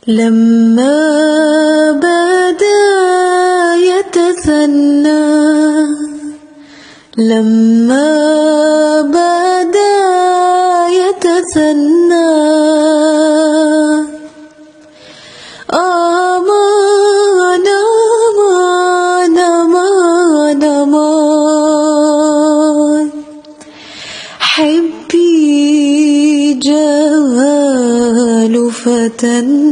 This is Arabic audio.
لما بدا يتثنى، لما بدا يتثنى، أمان أمان أمان أمان، حبي جمال فتى النار.